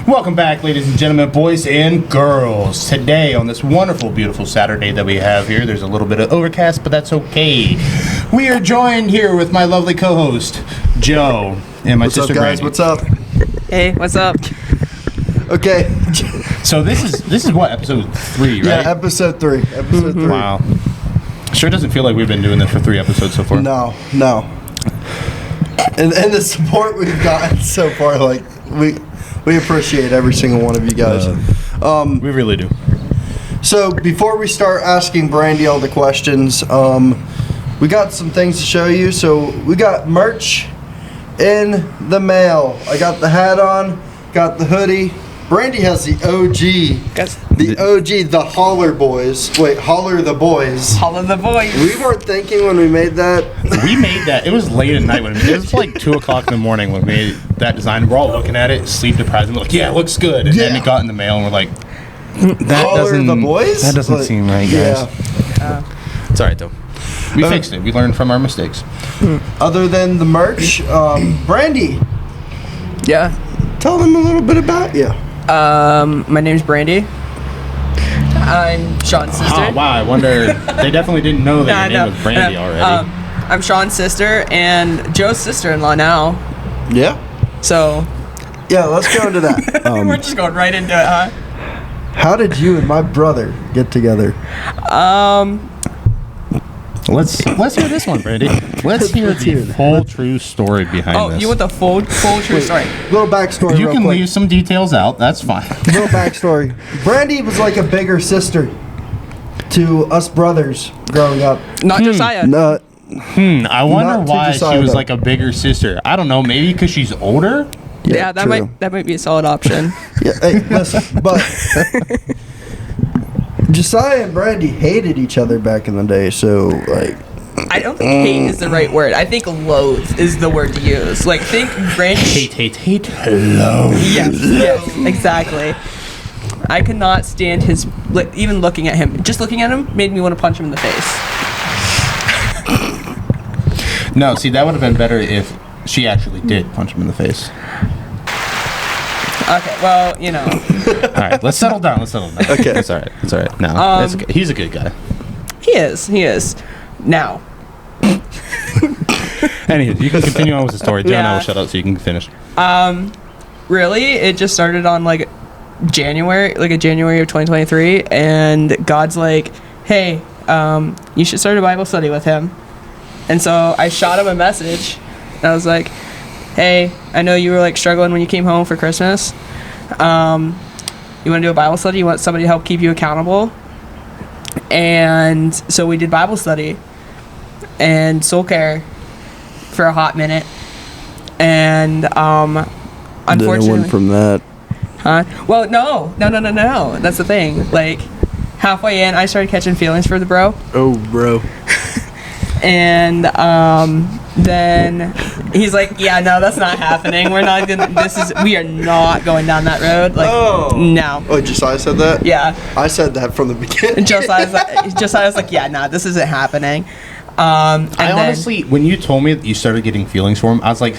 Welcome back, ladies and gentlemen, boys and girls. Today, on this wonderful, beautiful Saturday that we have here, there's a little bit of overcast, but that's okay. We are joined here with my lovely co-host, Joe, and my sister, Brandi. Brandi. What's up? Hey, what's up? Okay. So this is what, episode 3, right? Yeah, episode 3. Episode 3. Wow. Sure doesn't feel like we've been doing this for 3 episodes so far. No. And the support we've gotten so far, like, we appreciate every single one of you guys. We really do. So before we start asking Brandi all the questions, we got some things to show you. So we got merch in the mail. I got the hat on, got the hoodie. Brandi has the OG. Guys. The OG, the Holler Boys. Wait, Holler the Boys. Holler the boys. We weren't thinking when we made that. We made that. It was late at night. It was like 2 o'clock in the morning when we made that design. We're all looking at it, sleep deprived, and we're like, yeah, it looks good. And then it got in the mail, and we're like, Holler the Boys? That doesn't seem right, guys. Yeah. It's all right, though. We fixed it. We learned from our mistakes. Other than the merch, Brandi, Yeah. tell them a little bit about you. My name's Brandi. I'm Sean's sister. Oh, wow. I wonder. They definitely didn't know that your name was Brandi already. I'm Sean's sister and Joe's sister-in-law now. Yeah. So Yeah, let's go into that. we're just going right into it, huh? How did you and my brother get together? Let's hear this one, Brandi. Let's hear the full true story behind this. You want the full true story? Little backstory. You real can quick. leave some details out. That's fine. Little backstory. Brandi was like a bigger sister to us brothers growing up. Not Josiah. No, I wonder Not to why she decide, was though. like a bigger sister. I don't know. Maybe because she's older. Yeah, that true. might be a solid option. Yeah, hey, listen, but Josiah and Brandi hated each other back in the day, so like. I don't think hate is the right word. I think loathe is the word to use. Like, think Brandi. Hate, hello. Yes, exactly. I could not stand his, even looking at him. Just looking at him made me want to punch him in the face. No, see, that would have been better if she actually did punch him in the face. Okay, well, you know. All right, let's settle down. Okay. It's all right. No, it's okay. He's a good guy. He is. Now. Anywho, you can continue on with the story. Joe and I Yeah. will shut up so you can finish. Really, it just started on January of 2023, and God's like, hey, you should start a Bible study with him. And so I shot him a message, and I was like, hey, I know you were struggling when you came home for Christmas. You want to do a Bible study? You want somebody to help keep you accountable? And so we did Bible study and soul care for a hot minute. And unfortunately, Then it went from that. huh? Well, no. That's the thing. Halfway in, I started catching feelings for the bro. Oh, bro. And then he's like, yeah, no, that's not happening. We are not going down that road. No. Oh, Josiah said that? Yeah. I said that from the beginning. And Josiah's like, yeah, nah, this isn't happening. Honestly, when you told me that you started getting feelings for him, I was like,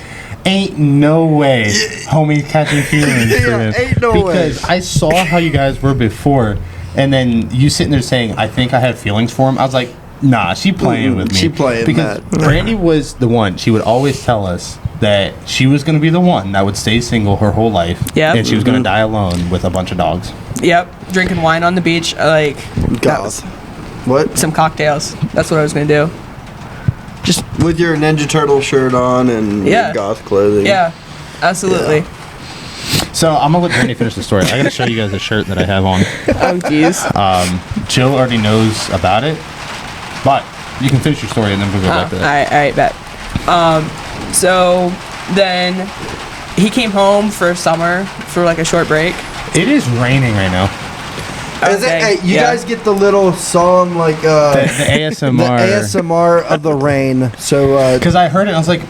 ain't no way homie catching feelings for him. Ain't no because way. I saw how you guys were before, and then you sitting there saying, I think I have feelings for him. I was like, nah, she playing with me. She playing because that. Brandi was the one. She would always tell us that she was going to be the one that would stay single her whole life. Yep. And she was going to die alone with a bunch of dogs. Yep. Drinking wine on the beach. That was What? some cocktails. That's what I was going to do. Just with your Ninja Turtle shirt on and Yeah. your goth clothing. Yeah, absolutely. Yeah. So I'm going to let Brandi finish the story. I got to show you guys the shirt that I have on. Oh, jeez. Jill already knows about it, but you can finish your story and then we'll go back to that. All right, bet. So then he came home for summer for a short break. It is raining right now. Is it, Okay, hey, you yeah. guys get the little song The ASMR. the ASMR of the rain. So Because I heard it, and I was like,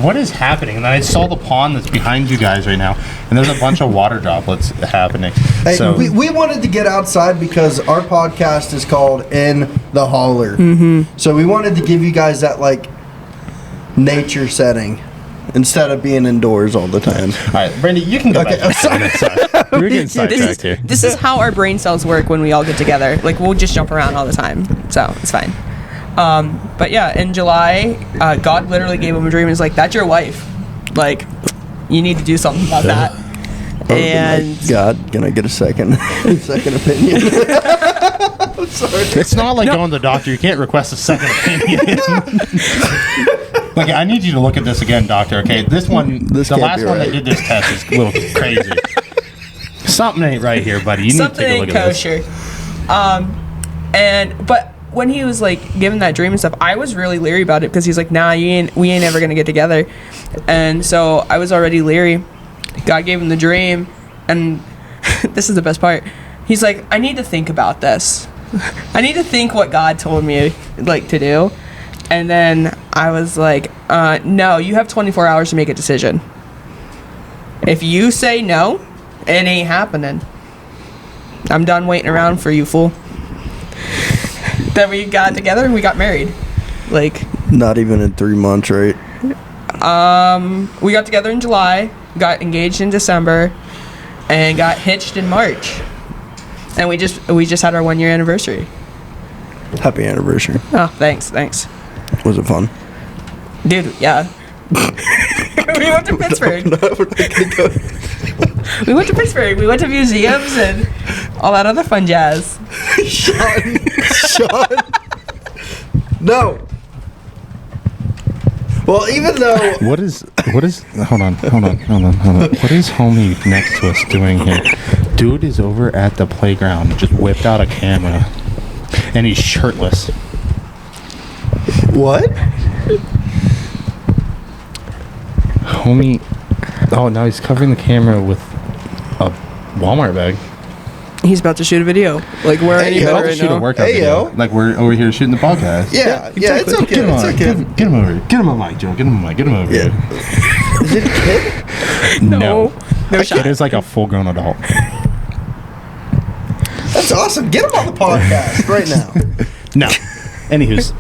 "What is happening?" And then I saw the pond that's behind you guys right now, and there's a bunch of water droplets happening. hey, So we wanted to get outside because our podcast is called In the Holler. Mm-hmm. So we wanted to give you guys that nature setting. instead of being indoors all the time. All right, Brandi, you can go Okay, back. Sorry. We're getting sidetracked here. This is how our brain cells work when we all get together. Like, we'll just jump around all the time, so it's fine. But yeah, in July, God literally gave him a dream and was like, that's your wife. Like, you need to do something about that. And God, can I get a second opinion? I'm sorry. It's not like going to the doctor. You can't request a second opinion. Like, I need you to look at this again, doctor. Okay, the can't last be one that right. did this test is a little crazy. Something ain't right here, buddy. You need to take a look at this. kosher. But when he was like giving that dream and stuff, I was really leery about it because he's like, nah, we ain't ever gonna get together. And so I was already leery. God gave him the dream, and this is the best part. He's like, I need to think about this. I need to think what God told me like to do. And then I was like, no, you have 24 hours to make a decision. If you say no, it ain't happening. I'm done waiting around for you, fool. Then we got together and we got married. Like, Not even in 3 months, right? we got together in July, got engaged in December, and got hitched in March. And we just had our 1 year anniversary. Happy anniversary. Oh, thanks. Was it fun? Dude, yeah. We went to Pittsburgh. We went to Pittsburgh. We went to museums and all that other fun jazz. Sean. No. Well, even though What is hold on. What is homie next to us doing here? Dude is over at the playground, just whipped out a camera, and he's shirtless. what? Homie, oh, now he's covering the camera with a Walmart bag. He's about to shoot a video. Like, we're Hey, any yo. better About to right shoot a now. workout Hey, video. yo. Like, we're over here shooting the podcast. Yeah, it's okay. Get him It's on. okay. Get him over. Get him a mic, Joe. Get him a mic. Get him over Yeah. here. Is it a kid? No. No shot. It is like a full-grown adult. That's awesome. Get him on the podcast right now. No. Anywho's,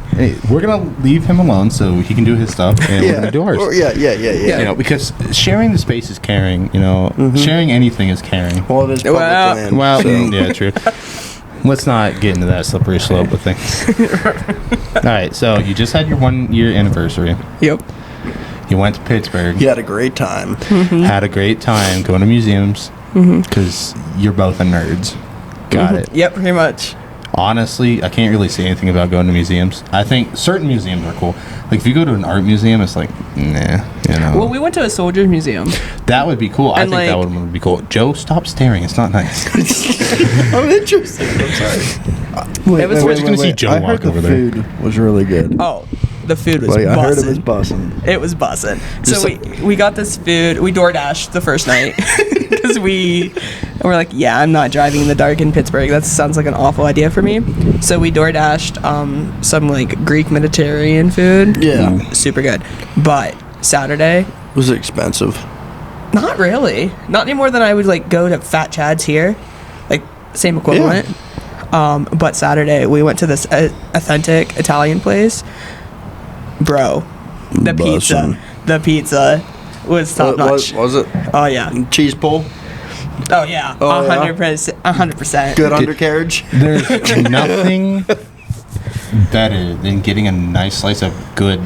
we're gonna leave him alone so he can do his stuff, and we're gonna do ours. Yeah. You know, because sharing the space is caring. You know, sharing anything is caring. Well, it is public Well- land. Well, so. yeah, true. Let's not get into that slippery slope with things. All right, so you just had your 1 year anniversary. Yep. You went to Pittsburgh. He had a great time. Had a great time going to museums because you're both a nerds. Got it. Yep, pretty much. Honestly, I can't really say anything about going to museums. I think certain museums are cool. Like if you go to an art museum, it's like, nah, you know. Well, we went to a soldiers museum. That would be cool. I And, think that like- would be cool. Joe, stop staring. It's not nice. I'm interested. I'm sorry. It was- We're just gonna see Joe I walk heard the over there. food was really good. Oh, the food was Like, I heard it was bussin'. bussin'. It was bussin'. Just So we got this food. We DoorDashed the first night because we're like, yeah, I'm not driving in the dark in Pittsburgh. That sounds like an awful idea for me. So we DoorDashed some like Greek Mediterranean food. Yeah. Super good. But Saturday, Was it expensive? not really. Not any more than I would like go to Fat Chad's here, like same equivalent. But Saturday we went to this authentic Italian place. Bro, Bussin'. the pizza was top notch. Was it? Oh yeah. Cheese pull? Oh yeah. Oh, yeah? 100%. 100%. Good undercarriage? There's nothing better than getting a nice slice of good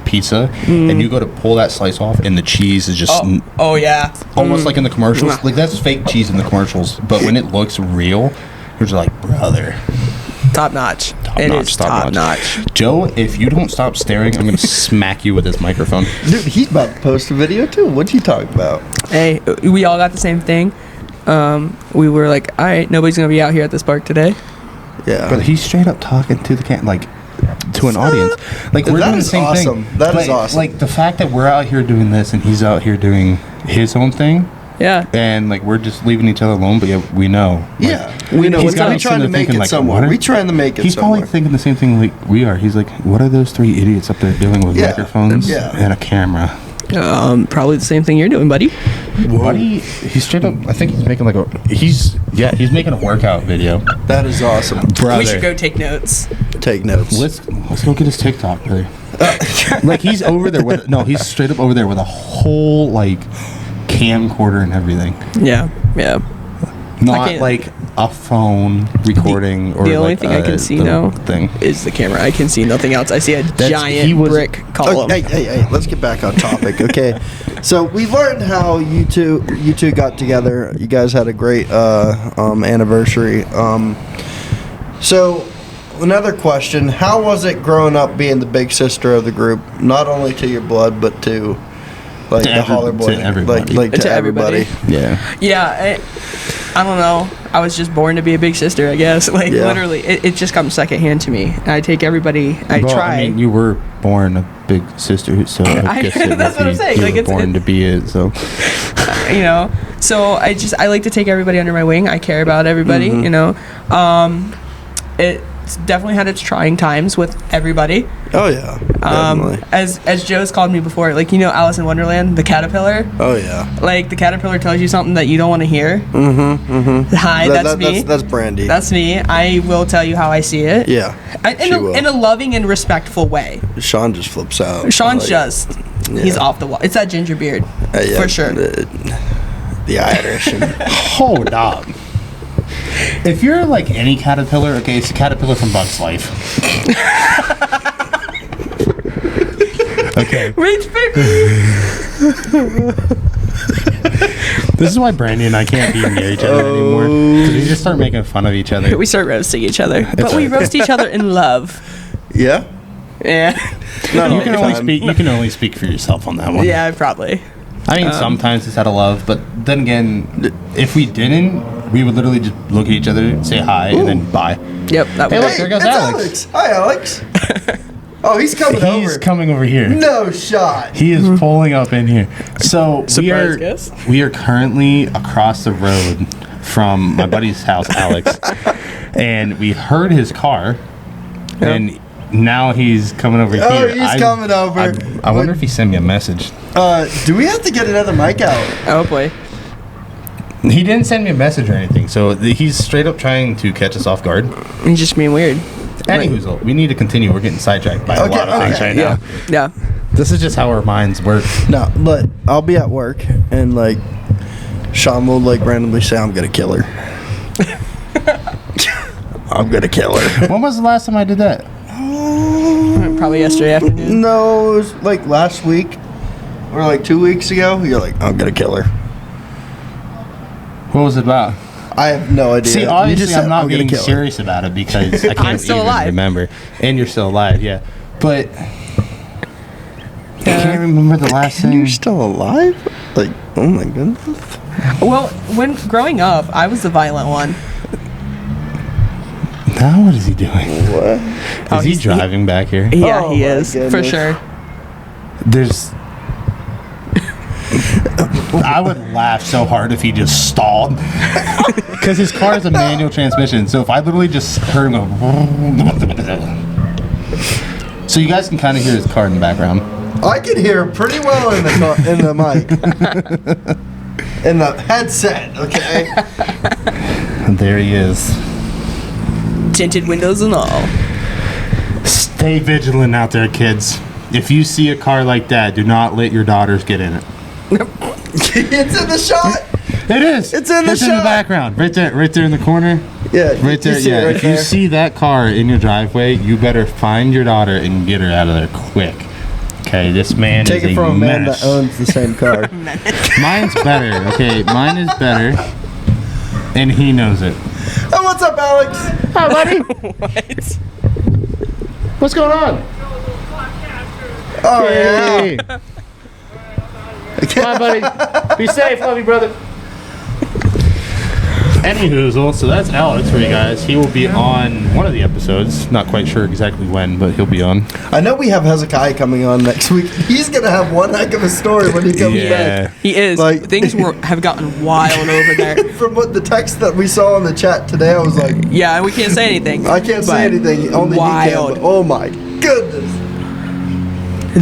pizza, and you go to pull that slice off, and the cheese is just Oh yeah. almost like in the commercials. Like that's fake cheese in the commercials, but when it looks real, you're just like, brother. Top notch. Top It notch, is top notch. Joe, if you don't stop staring, I'm gonna smack you with this microphone. Dude, he's about to post a video too. What's he talking about? Hey, we all got the same thing. We were like, all right, nobody's gonna be out here at this park today. Yeah. But he's straight up talking to the to an audience. Like we're That doing the is same awesome. thing. That is Like- awesome. Like the fact that we're out here doing this and he's out here doing his own thing, Yeah. and like we're just leaving each other alone. But yeah, we know. Like, Yeah. We know. he's We're gotta be trying to sitting there make thinking, it like, somewhere. what are- We're trying to make it He's somewhere. probably thinking the same thing like we are. He's like, what are those three idiots up there doing with Yeah. microphones Yeah. and a camera? Probably the same thing you're doing, buddy. Buddy, he's straight up. I think he's making like he's making a workout video. That is awesome. Brother, We should go take notes. Take notes. Let's go get his TikTok, brother. Like he's over there with he's straight up over there with a whole like camcorder and everything. Yeah. Not like a phone recording or the only like thing I can see now thing is the camera. I can see nothing else. I see a giant brick column. Hey, let's get back on topic, okay? So we learned how you two got together. You guys had a great anniversary. So another question: how was it growing up being the big sister of the group, not only to your blood but to like the holler boy, to everybody. like to everybody? Yeah. I don't know. I was just born to be a big sister, I guess. Like literally, it just comes secondhand to me. I take everybody. I try. I mean, you were born a big sister, so I guess that's what I'm saying. You like were born to be it. So you know. So I like to take everybody under my wing. I care about everybody. Mm-hmm. You know. It's definitely had its trying times with everybody. Oh yeah, definitely. As Joe's called me before, like Alice in Wonderland, the caterpillar. Oh yeah. Like the caterpillar tells you something that you don't want to hear. Hi, that's me. That's Brandi. That's me. I will tell you how I see it. Yeah. In a loving and respectful way. Sean just flips out. Sean's he's off the wall. It's that ginger beard, for sure. The Irish. Hold up. If you're like any caterpillar, okay, it's a caterpillar from Bug's Life. Okay. Reach baby. This is why Brandi and I can't be near each other anymore, because we just start making fun of each other. We start roasting each other, but we roast each other in love. Yeah. Yeah. You can only speak for yourself on that one. Yeah, probably. I mean, sometimes it's out of love, but then again, if we didn't, we would literally just look at each other, say hi, and then bye. Yep. That Hey, was look, there goes Alex. Hi, Alex. Oh, he's coming over. He's coming over here. No shot. He is pulling up in here. So Surprise guest. we are currently across the road from my buddy's house, Alex, and we heard his car, and now he's coming over here. Oh, he's coming over. I wonder if he sent me a message. Do we have to get another mic out? Oh boy. He didn't send me a message or anything, so he's straight up trying to catch us off guard. He's just being weird. Anywho, we need to continue. We're getting sidetracked by a lot of things right now. Yeah. This is just how our minds work. No, but I'll be at work and like Sean will like randomly say I'm gonna kill her. I'm gonna kill her. When was the last time I did that? Probably yesterday afternoon. No, it was like last week or like 2 weeks ago. You're like, I'm gonna kill her. What was it about? I have no idea. See, obviously, said, I'm not gonna being kill her. serious about it because I can't I'm still even alive. remember. And you're still alive, yeah. But I can't remember the last thing. You're still alive? Like, oh my goodness. Well, when growing up, I was the violent one. Now what is he doing? What? Oh, Is he he's- driving back here? Yeah, Oh he my is for goodness. sure. There's. I would laugh so hard if he just stalled. Because his car is a manual transmission. So if I literally just heard him go. So you guys can kind of hear his car in the background. I can hear pretty well in the mic. In the headset, okay? And there he is. Tinted windows and all. Stay vigilant out there, kids. If you see a car like that, do not let your daughters get in it. It's in the shot. It is. It's in the in the shot. background, right there in the corner. Yeah, Right there. You see it Yeah. right If there. you see that car in your driveway, you better find your daughter and get her out of there quick. Okay, this man Take is it from a man menace. that owns the same car. Mine's better. Okay, mine is better, and he knows it. Oh, what's up, Alex? Hi, buddy. What? What's going on? Oh Hey. yeah. Bye, buddy. Be safe. Love you, brother. Anywho, so that's Alex for you guys. He will be on one of the episodes. Not quite sure exactly when, but he'll be on. I know we have Hezekiah coming on next week. He's gonna have one heck of a story when he comes back. He is. Like- Things have gotten wild over there. From what the text that we saw in the chat today, I was like, Yeah, we can't say anything. I can't say but anything. Only he can. wild. But oh my goodness.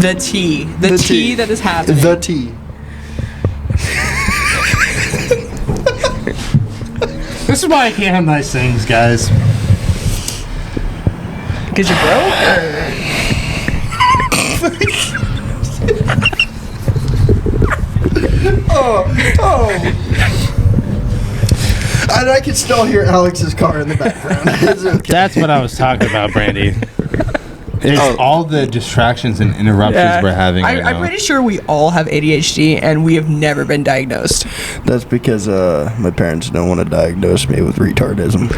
The tea. The tea that is happening. The tea. This is why I can't have nice things, guys. Because you're broke? I can still hear Alex's car in the background. It's okay. That's what I was talking about, Brandi. It's all the distractions and interruptions we're having right I'm now. pretty sure we all have ADHD, and we have never been diagnosed. That's because my parents don't want to diagnose me with retardism.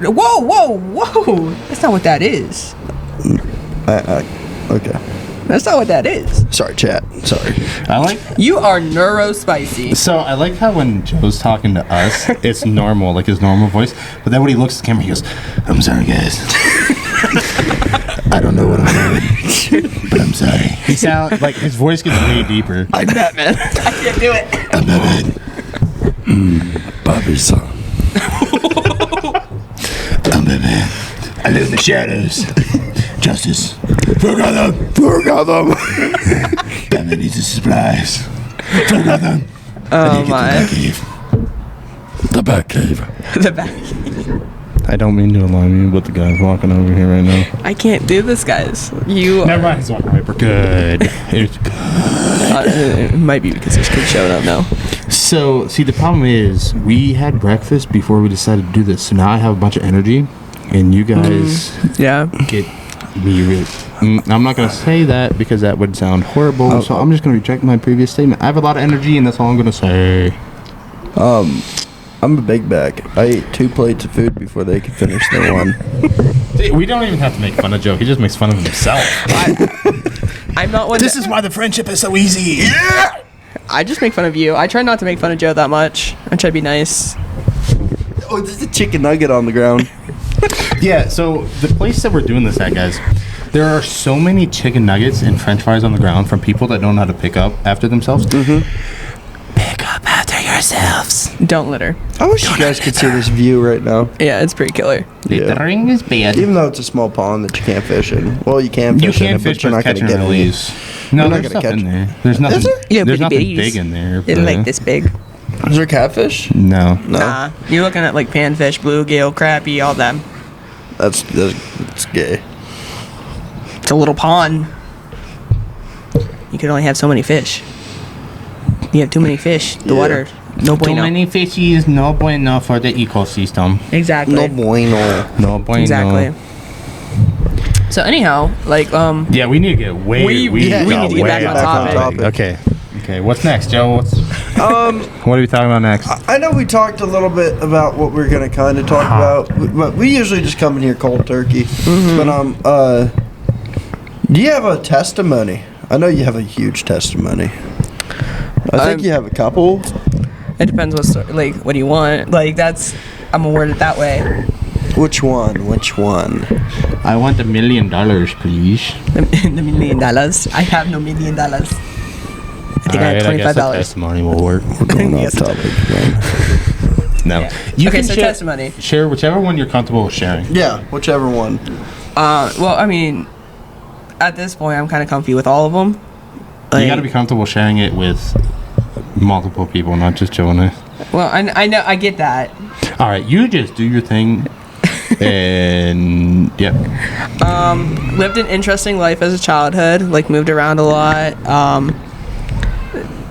Whoa! That's not what that is. Okay. That's not what that is. Sorry, chat. Sorry. I like. You are neurospicy. So I like how when Joe's talking to us, it's normal, like his normal voice. But then when he looks at the camera, he goes, "I'm sorry, guys. I don't know what I'm doing, but I'm sorry." He sounds like his voice gets way deeper. I'm Batman. I can't do it. I'm Batman. Bobby's son. I'm Batman. I live in the shadows. Justice. For Gotham. Batman needs his supplies. For Gotham. Oh my. The Batcave. The back. I don't mean to alarm you, but the guy's walking over here right now. I can't do this, guys. You. Never mind, he's walking right. We're good. It's good. It might be because there's kids showing up now. So, see, the problem is we had breakfast before we decided to do this. So now I have a bunch of energy, and you guys Yeah. get me really. I'm not going to say that because that would sound horrible. So I'm just going to reject my previous statement. I have a lot of energy, and that's all I'm going to say. I'm a big bag. I ate 2 plates of food before they could finish their one. See, we don't even have to make fun of Joe. He just makes fun of himself. I'm not one. This is why the friendship is so easy. Yeah. I just make fun of you. I try not to make fun of Joe that much. I try to be nice. Oh, there's a chicken nugget on the ground. Yeah, so the place that we're doing this at, guys, there are so many chicken nuggets and french fries on the ground from people that don't know how to pick up after themselves. Mm-hmm. Pick up after yourselves. Don't litter. I wish you guys could see this view right now. Yeah, it's pretty killer. Littering is bad. Even though it's a small pond that you can't fish in. Well, you can You fish in can it, fish, but you're but not going catch to and get any. release. No, You're not there's gonna stuff catch in there. There's nothing. there? Yeah, there's bitty nothing bitties. big in there. They're but- like this big. Is there catfish? No. No. Nah, you're looking at like panfish, bluegill, crappie, all them. That's gay. It's a little pond. You can only have so many fish. You have too many fish. The Yeah. water, no Too bueno. many fishies, no bueno for the ecosystem. Exactly. No bueno. No bueno. Exactly. So anyhow, like Yeah, we need to get way. We need to get back on topic. Okay. Okay. What's next, Joe? What are we talking about next? I know we talked a little bit about what we're going to kind of talk about, but we usually just come in here cold turkey. Mm-hmm. But do you have a testimony? I know you have a huge testimony. I think you have a couple. it depends what like what do you want? Like that's I'm gonna word it that way. Which one? Which one? I want $1 million, please. The $1 million. I have no $1 million. I think I have I guess a $25. testimony will work. We're going off Yes. topic, man. No. Yeah. You Okay, can so share, testimony. share whichever one you're comfortable with sharing. Yeah, whichever one. Well, I mean, at this point, I'm kind of comfy with all of them. You got to be comfortable sharing it with multiple people, not just Joe and I. Well, I know, I get that. All right, you just do your thing, and yeah. Lived an interesting life as a childhood. Like moved around a lot.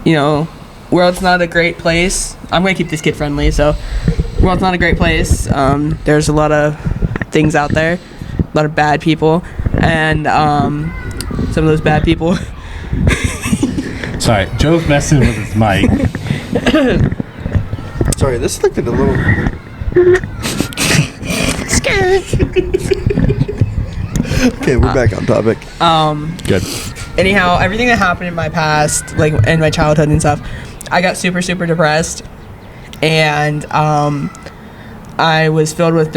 You know, world's not a great place. I'm gonna keep this kid friendly, so world's not a great place. There's a lot of things out there, a lot of bad people, and some of those bad people. Sorry, Joe's messing with his mic. Sorry, this looked a little. Okay, we're back on topic. Good. Anyhow, everything that happened in my past, like in my childhood and stuff, I got super depressed, and I was filled with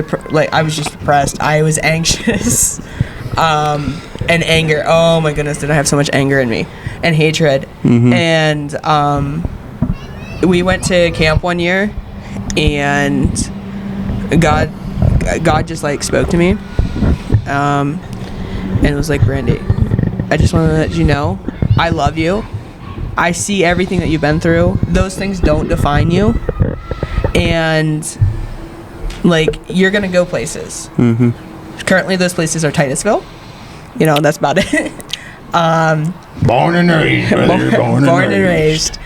I was just depressed. I was anxious, and anger. Oh my goodness, did I have so much anger in me and hatred? And we went to camp one year, and God just like spoke to me, and it was like, Brandi, I just want to let you know, I love you. I see everything that you've been through. Those things don't define you, and like you're gonna go places. Currently, those places are Titusville. You know, that's about it. Born and raised, brother. Born and raised.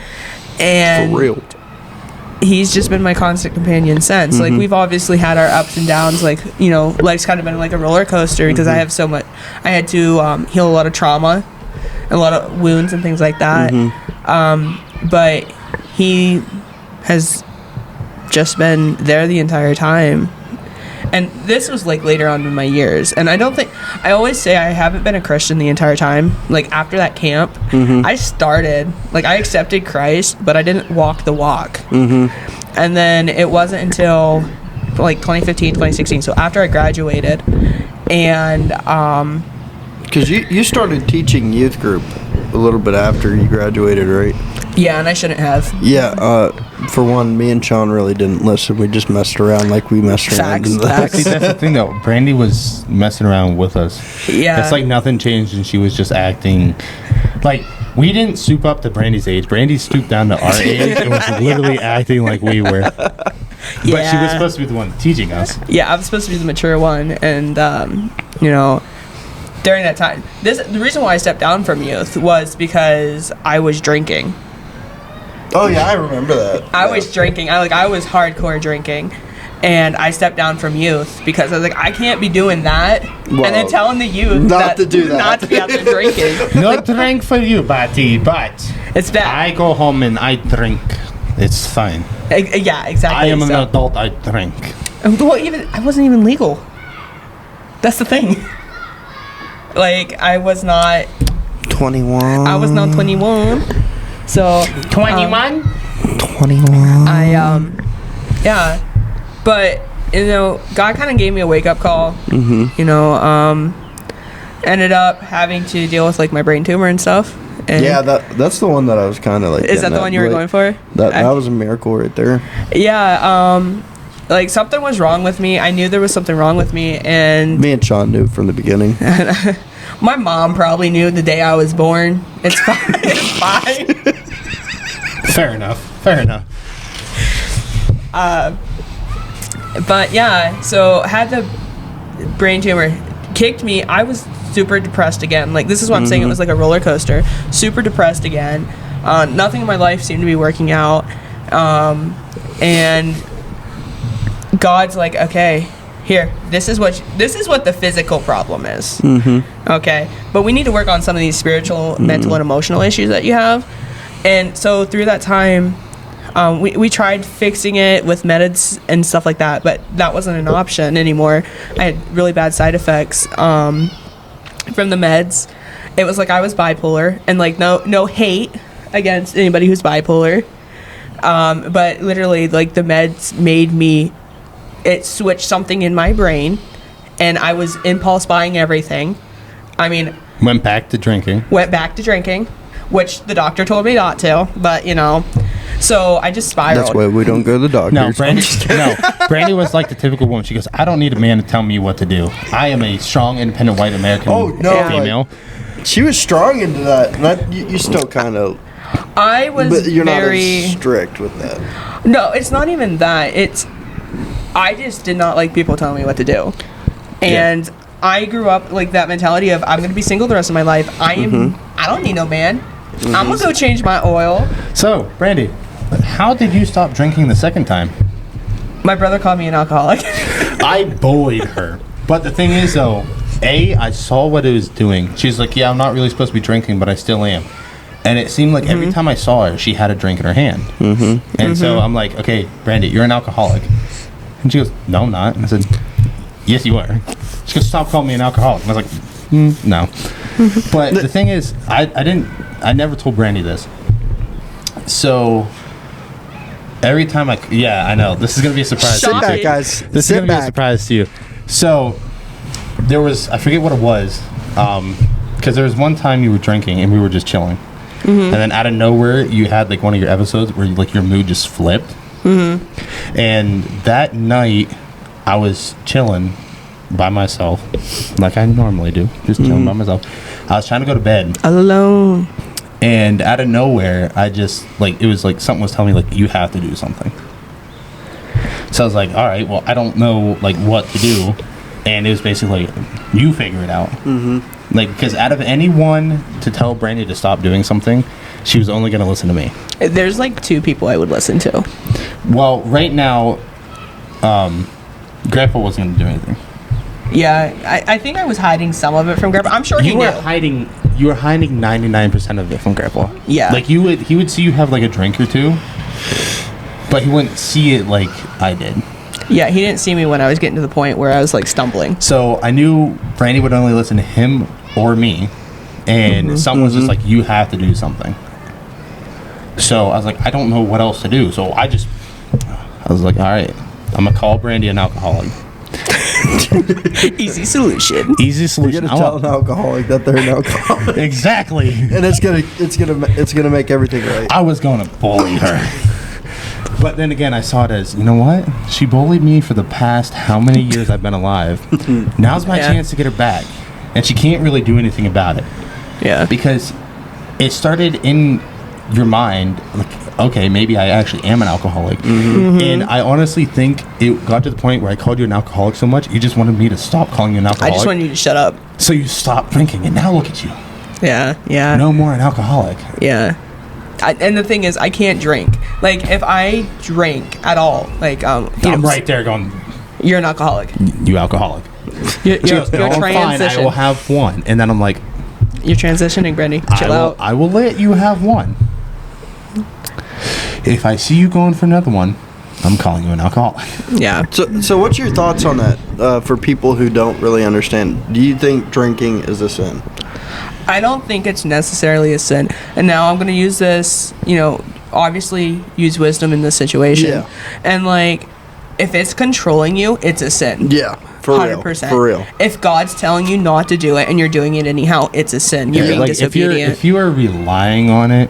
And For real. he's just been my constant companion since. Like, we've obviously had our ups and downs. Like, you know, life's kind of been like a roller coaster because I have so much. I had to heal a lot of trauma, a lot of wounds and things like that. But he has just been there the entire time. And this was like later on in my years. And I always say I haven't been a Christian the entire time. Like, after that camp, I accepted Christ, but I didn't walk the walk. And then it wasn't until like 2015, 2016. So after I graduated, and because you started teaching youth group a little bit after you graduated, right? yeah, and I shouldn't have. Yeah, for one, me and Sean really didn't listen. We just messed around like we messed around. See, that's the thing, though. Brandi was messing around with us. Yeah. It's like nothing changed, and she was just acting like we didn't stoop up to Brandi's age. Brandi stooped down to our age and was literally acting like we were. But she was supposed to be the one teaching us. Yeah, I was supposed to be the mature one, and you know, during that time, the reason why I stepped down from youth was because I was drinking. Oh yeah, I remember that. I was drinking. I was hardcore drinking, and I stepped down from youth because I was like, I can't be doing that, Well, and then telling the youth not to do that. not to be out there drinking. No drink for you, Batty, but It's bad. I go home and I drink. It's fine. Yeah, exactly. I am an So- adult. I drink. Well, I wasn't even legal. That's the thing. Like, I was not 21. I was not 21. So 21. 21. yeah. But you know, God kind of gave me a wake up call. You know, ended up having to deal with like my brain tumor and stuff. And Yeah, that's the one that I was kind of like. is that the one you were going for? That was a miracle right there. Yeah. Like, something was wrong with me. I knew there was something wrong with me, and Me and Sean knew from the beginning. my mom probably knew the day I was born. It's fine. It's fine. Fair enough. Fair enough. But yeah, so had the brain tumor, kicked me. I was super depressed again. Like, this is what I'm saying. It was like a roller coaster. Super depressed again. Nothing in my life seemed to be working out. And God's like, okay, here, this is what the physical problem is. Okay, but we need to work on some of these spiritual, mental, and emotional issues that you have. And so through that time, we tried fixing it with meds and stuff like that, but that wasn't an option anymore. I had really bad side effects from the meds. It was like I was bipolar, and like no hate against anybody who's bipolar, but literally, like, the meds made me. It switched something in my brain, and I was impulse buying everything. I mean, Went back to drinking. which the doctor told me not to, but you know, so I just spiraled. That's why we don't go to the doctor. No, Brandi was like the typical woman. She goes, I don't need a man to tell me what to do. I am a strong, independent, white American female. She was strong into that. And you still kind of. I was But you're very not as strict with that. No, it's not even that. I just did not like people telling me what to do. And I grew up like that mentality of, I'm going to be single the rest of my life. I don't need no man. I'm going to go change my oil. So, Brandi, how did you stop drinking the second time? My brother called me an alcoholic. I bullied her. But the thing is, though, I saw what it was doing. She's like, yeah, I'm not really supposed to be drinking, but I still am. And it seemed like every time I saw her, she had a drink in her hand. And so I'm like, okay, Brandi, you're an alcoholic. And she goes, no, I'm not. And I said, yes, you are. She goes, stop calling me an alcoholic. And I was like, no. But the thing is, I never told Brandi this. So every time I know, this is going to be a surprise. Sit back, guys. This is going to be a surprise to you. So there was, I forget what it was, because there was one time you were drinking and we were just chilling. And then out of nowhere, you had like one of your episodes where like your mood just flipped. And that night, I was chilling by myself, like I normally do, just chilling by myself. I was trying to go to bed. Alone. And out of nowhere, I just, like, it was like something was telling me, like, you have to do something. So I was like, all right, well, I don't know, like, what to do. and it was basically like, you figure it out. Mm-hmm. Like, because out of anyone to tell Brandi to stop doing something, she was only going to listen to me. There's like 2 people I would listen to. Well, right now, Grandpa wasn't going to do anything. Yeah, I think I was hiding some of it from Grandpa. I'm sure he You were knew. hiding 99% of it from Grandpa. Yeah. Like, he would see you have like a drink or two, but he wouldn't see it like I did. Yeah, he didn't see me when I was getting to the point where I was like stumbling. So I knew Brandi would only listen to him or me, and someone was just like, you have to do something. So I was like, I don't know what else to do. So I was like, all right, I'm gonna call Brandi an alcoholic. Easy solution. Easy You're solution. gonna tell an alcoholic that they're an alcoholic, Exactly. and it's gonna make everything right. I was gonna bully her. But then again, I saw it as, you know what? She bullied me for the past how many years I've been alive. Now's my chance to get her back. And she can't really do anything about it. Yeah. Because it started in your mind, like, okay, maybe I actually am an alcoholic. And I honestly think it got to the point where I called you an alcoholic so much, you just wanted me to stop calling you an I alcoholic. just wanted you to shut up. So you stopped drinking, and now look at you. Yeah. No more an alcoholic. Yeah. And the thing is, I can't drink. Like, if I drink at all, like, I'm right there going, you're an alcoholic. you alcoholic. You're Just, "Oh, I'm fine, I will transitioning. have one. And then I'm like, You're transitioning, Brandi. Chill out. I will let you have one. If I see you going for another one, I'm calling you an alcoholic. Yeah. So what's your thoughts on that for people who don't really understand? Do you think drinking is a sin? I don't think it's necessarily a sin. And now I'm going to use this, obviously use wisdom in this situation. Yeah. And, like, if it's controlling you, it's a sin. Yeah, for 100%. real. For real. If God's telling you not to do it and you're doing it anyhow, it's a sin. You're being like disobedient. if you are relying on it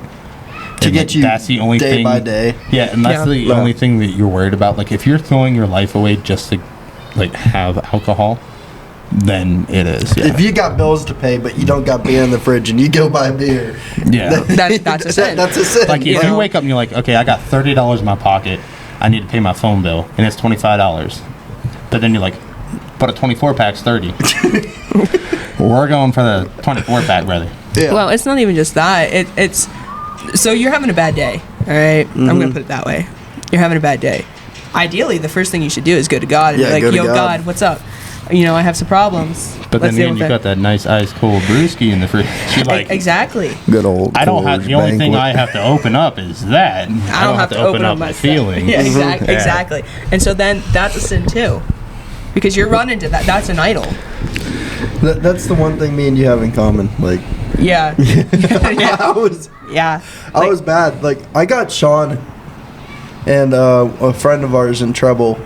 To and, get like, you that's the only day thing, by day. Yeah, and that's the only thing that you're worried about. Like, if you're throwing your life away just to, like, have alcohol, then it is. Yeah. If you got bills to pay, but you don't got beer in the fridge, and you go buy beer, Yeah. That's a sin. That's a sin. Like, if you wake up and you're like, okay, I got $30 in my pocket, I need to pay my phone bill, and it's $25. But then you're like, but a 24-pack's $30. We're going for the 24-pack, brother. Yeah. Well, it's not even just that. It's so you're having a bad day, all right? I'm going to put it that way. You're having a bad day. Ideally, the first thing you should do is go to God and be like, go to yo, God, what's up? I have some problems. But Let's then deal again, with you it. got that nice ice cold brewski in the fridge. You're like, Exactly. Good old. I don't have. Coors The only thing I Banquet. have to open up is that. I don't have to open up my myself. feelings. Yeah, Yeah. exactly. And so then that's a sin too, because you're running to that. That's an idol. That's the one thing me and you have in common. Like, Yeah. I was bad. Like, I got Sean and a friend of ours in trouble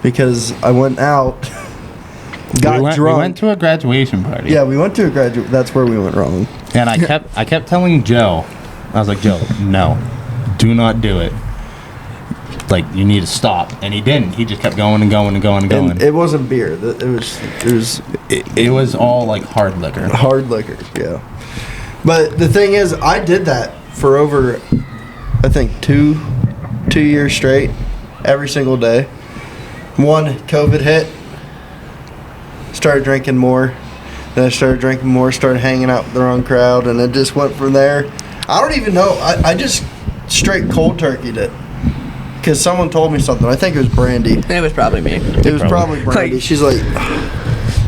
because I went out, got we drunk. went to a graduation party. Yeah, we went to a graduate. That's where we went wrong. And I kept telling Joe, I was like, Joe, no, do not do it. Like, you need to stop. And he didn't. He just kept going and going and going and going. And it wasn't beer. It was all like hard liquor. Hard liquor. Yeah. But the thing is, I did that for over, I think, two years straight, every single day. One, COVID hit. Started drinking more. Then I started drinking more, started hanging out with the wrong crowd, and it just went from there. I don't even know. I just straight cold turkeyed it. Because someone told me something. I think it was Brandi. It was probably me. It was probably Brandi. Like- She's like,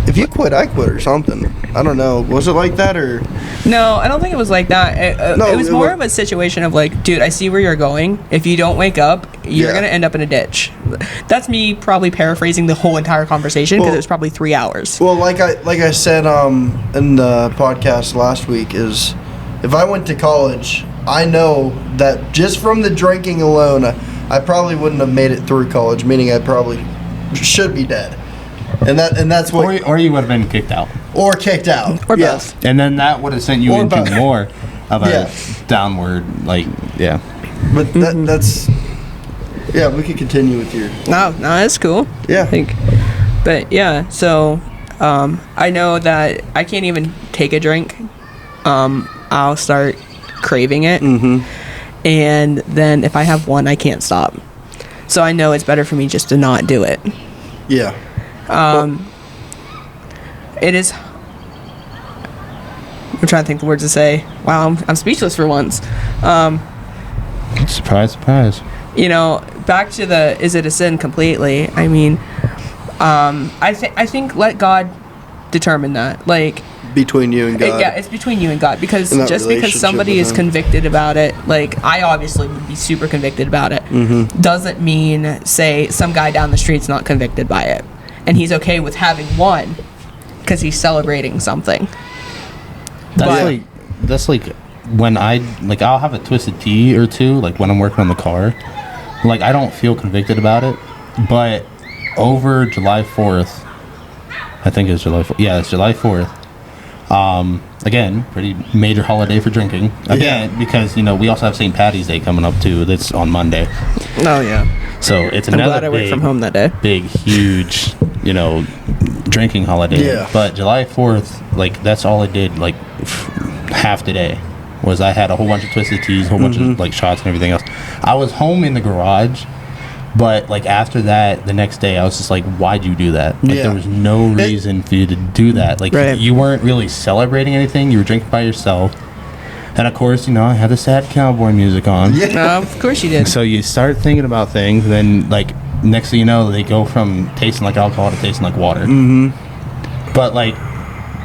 if you quit, I quit or something. I don't know. Was it like that or? No, I don't think it was like that. No, it was more of a situation of like, dude, I see where you're going. If you don't wake up, you're Yeah. gonna end up in a ditch. That's me probably paraphrasing the whole entire conversation because Well- it was probably 3 hours. Well, like I said in the podcast last week, is if I went to college, I know that just from the drinking alone, I probably wouldn't have made it through college. Meaning I probably should be dead, and that's what Or you would have been kicked out. or kicked out Or yes. both. And then that would have sent you Or into both. more of a Yeah. downward, like, yeah. But that's yeah. We could continue with your No, that's cool. yeah. I think. But yeah, so I know that I can't even take a drink. I'll start craving it. Mm-hmm. And then if I have one, I can't stop. So I know it's better for me just to not do it. Yeah. it is. I'm trying to think the words to say. Wow, I'm speechless for once. Surprise, surprise. You know, back to the is it a sin completely? I mean, I think let God determine that. Like, Between you and God. yeah, it's between you and God, because And that just because relationship somebody with is him. convicted about it, like I obviously would be super convicted about it, doesn't mean say some guy down the street's not convicted by it, and he's okay with having one because he's celebrating something. That's like when I'll have a twisted tea or two, like when I'm working on the car. Like, I don't feel convicted about it, but over July 4th, I think it's July 4th. Yeah, it's July 4th. Again, pretty major holiday for drinking. Again, because, we also have St. Patty's Day coming up too. That's on Monday. Oh yeah. So it's I'm another glad I worked from home that day. big, huge, drinking holiday. Yeah. But July 4th, like, that's all I did, like, half the day. Was I had a whole bunch of twisted teas, a whole bunch of, like, shots and everything else. I was home in the garage, but, like, after that, the next day, I was just like, why'd you do that? Like, there was no reason for you to do that. Like, Right. you weren't really celebrating anything. You were drinking by yourself. And, of course, I had the sad cowboy music on. Yeah. Of course you did. So you start thinking about things, and then, like, next thing you know, they go from tasting like alcohol to tasting like water. Mm-hmm. But, like,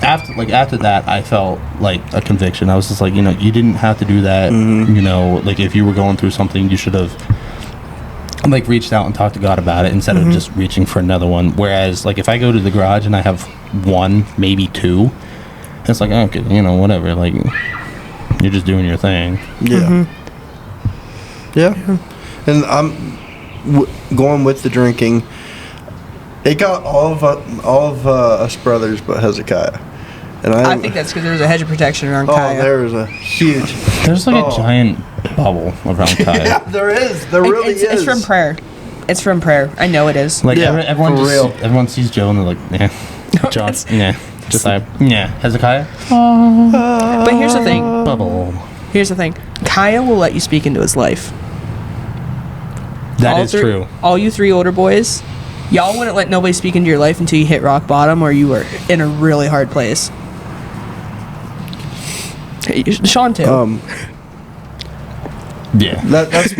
after that, I felt like a conviction. I was just like, you didn't have to do that. Like, if you were going through something, you should have, like, reached out and talked to God about it instead of just reaching for another one. Whereas, like, if I go to the garage and I have one, maybe two, it's like, okay, whatever. Like, you're just doing your thing. Yeah. Yeah. And I'm going with the drinking. It got all of us brothers but Hezekiah. And I think that's because there was a hedge of protection around Kaya. there was a huge. There's like a giant bubble around Kaya. Yeah, there is. There really is. It's from prayer. It's from prayer. I know it is. Like, Yeah, everyone for real. everyone sees Joe and they're like, yeah. John, yeah. Just like, yeah. Hezekiah? But here's the thing. Bubble. Here's the thing. Kaya will let you speak into his life. That is true. All you three older boys, y'all wouldn't let nobody speak into your life until you hit rock bottom or you were in a really hard place. Hey, Sean too. Yeah. That's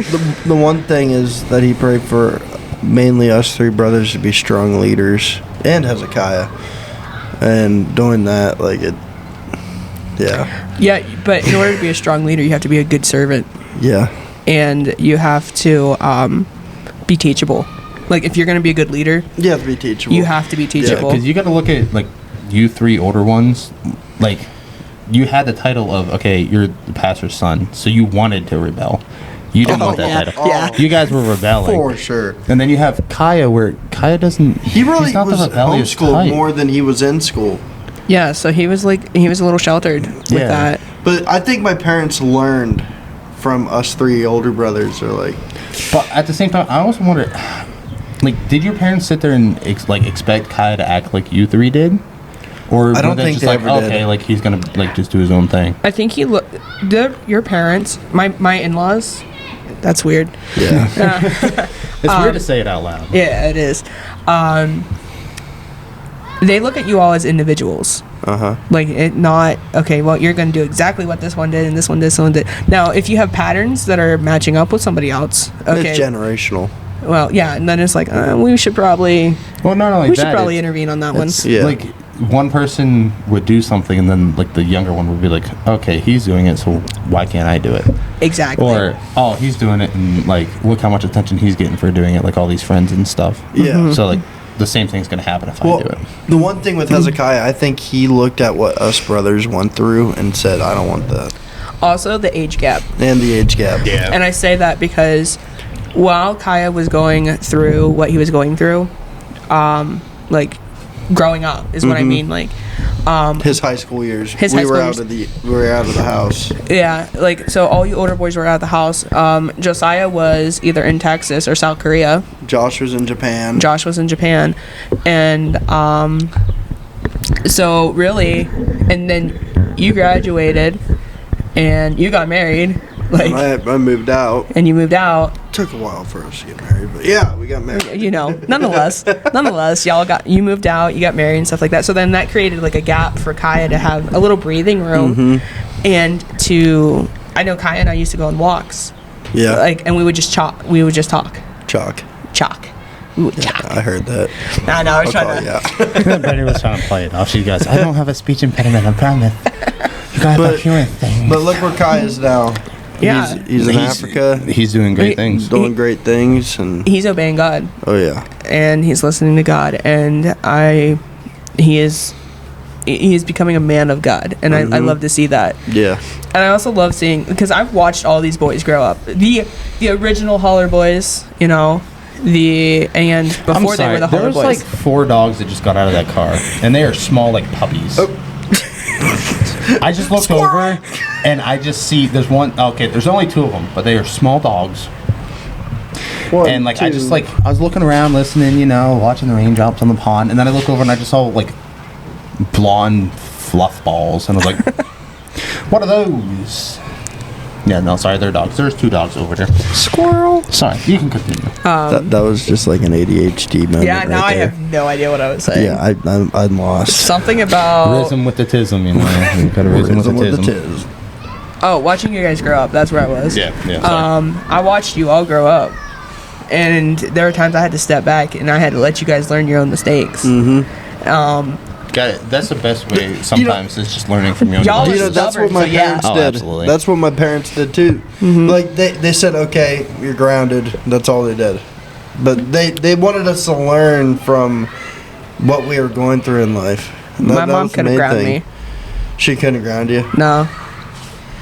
the one thing is that he prayed for mainly us three brothers to be strong leaders and Hezekiah. And doing that, like it, yeah. Yeah, but in order to be a strong leader, you have to be a good servant. Yeah. And you have to be teachable. Like, if you're going to be a good leader, You have to be teachable. you have to be teachable. Because you got to look at, like, you three older ones. Like, you had the title of, okay, you're the pastor's son, so you wanted to rebel. You didn't want that yeah. title. Yeah. You guys were rebelling. For sure. And then you have Kaya, where Kaya doesn't. He really he's not was the rebellious homeschooled type. more than he was in school. Yeah, so he was a little sheltered with Yeah. that. But I think my parents learned from us three older brothers. They're like, But at the same time, I also wonder, like, did your parents sit there and expect Kaya to act like you three did, or I don't were they think just they like, ever did. okay, like he's gonna like just do his own thing? I think your parents, my in-laws, that's weird. yeah. It's weird to say it out loud. Yeah, it is. They look at you all as individuals. Uh-huh. Like, it not, okay, well, you're going to do exactly what this one did and this one did, this one did. Now, if you have patterns that are matching up with somebody else, okay. It's generational. Well, yeah, and then it's like, we should probably Well, not only we that, should probably it's- intervene on that one. Yeah. like one person would do something, and then like the younger one would be like, okay, he's doing it, so why can't I do it? Exactly. Or, oh, he's doing it, and like, look how much attention he's getting for doing it, like all these friends and stuff. Yeah. So like, the same thing's gonna happen if Well, I do it. the one thing with Hezekiah, I think he looked at what us brothers went through and said, I don't want that. Also, the age gap. And the age gap. Yeah. And I say that because while Kaya was going through what he was going through, like growing up is what I mean. Like, His high school years. His we high were school out years. of the we were out of the house. yeah, like so all you older boys were out of the house. Josiah was either in Texas or South Korea. Josh was in Japan. Josh was in Japan, and so really, and then you graduated, and you got married, Like, I moved out. and you moved out. Took a while for us to get married, but yeah, we got married. You know, nonetheless, you moved out, you got married and stuff like that. So then that created like a gap for Kaya to have a little breathing room, and I know Kaya and I used to go on walks. Yeah. Like, and we would just talk. We would just talk. Chalk. We would talk. I heard that. No, I was trying to. Yeah. Brandi was trying to play it off. She goes, I don't have a speech impediment, I promise. You got But- to hearing things. But look where Kai is now. Yeah. He's in Africa. He's doing great things. Doing great things, and He's obeying God, oh yeah. and he's listening to God, and he is becoming a man of God, and I love to see that. Yeah. And I also love seeing, because I've watched all these boys grow up. The original Holler Boys, you know, and before I'm sorry, they were the there Holler was Boys. like 4 dogs that just got out of that car, and they are small like puppies. I just looked over, and I just see there's one. Okay, there's only 2 of them, but they are small dogs. And like I was looking around, listening, you know, watching the raindrops on the pond, and then I look over and I just saw like blonde fluff balls, and I was like, "What are those?" Yeah, no, sorry, they're dogs. There's 2 dogs over there. Squirrel. Sorry, you can continue. That was just like an ADHD moment. yeah, now right I there. have no idea what I was saying. Yeah, I'm lost. Something about Rhythm with the tism, you know. You gotta rhythm with the Rhythm tism. watching you guys grow up. That's where I was. Yeah, sorry. I watched you all grow up, and there were times I had to step back and I had to let you guys learn your own mistakes. Got it. That's the best way sometimes is just learning from your own Y'all mistakes. are That's what my stubborn, so yeah. parents Oh, did. absolutely. That's what my parents did too. Like they said, okay, you're grounded. That's all they did. But they wanted us to learn from what we were going through in life. My mom was the couldn't main ground thing. me. She couldn't ground you. No.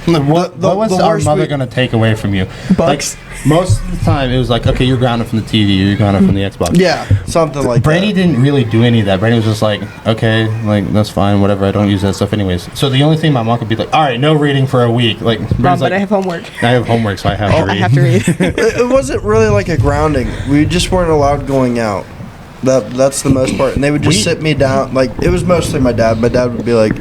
What was the our worst mother we- going to take away from you? Bugs. Like, most of the time, it was like, okay, you're grounded from the TV, you're grounded from the Xbox. Yeah, something like Brandi that. didn't really do any of that. Brandi was just like, okay, like, that's fine, whatever, I don't use that stuff anyways. So the only thing my mom could be like, all right, no reading for a week. Like, Mom, Brandi's but like, I have homework. I have homework, so I have to read. I have to read. It wasn't really like a grounding. We just weren't allowed going out. That's the most part. And they would just sit me down. Like, it was mostly my dad. My dad would be like,